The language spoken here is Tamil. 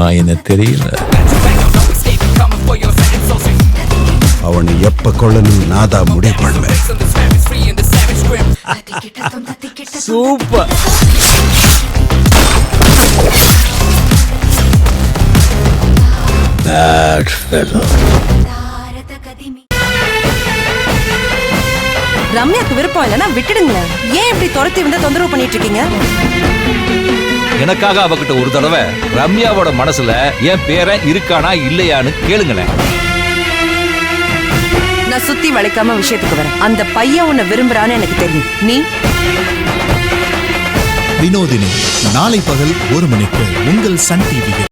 முடியுமா என்ன தெரியல. அவனை எப்ப கொள்ளணும் நான் தான் முடிவு பண்ணுவேன். சூப்பர். Bad fellow. ரம்யாக்கு விருப்பம் இல்லைன்னா விட்டுடுங்களேன். ஏன் இப்படி துரத்தி வந்து தொந்தரவு பண்ணிட்டு இருக்கீங்க? எனக்காக அவகிட்ட ஒரு தடவை ரம்யாவோட மனசுல என் பேரன் இருக்கானா இல்லையான்னு கேளுங்களேன். நான் சுத்தி வளைக்காம விஷயத்துக்கு வரேன். அந்த பையன் உன்னை விரும்புறான்னு எனக்கு தெரியும். நீ வினோதினி நாளை பகல் 1 மணிக்கு உங்கள் சன் டிவியில்.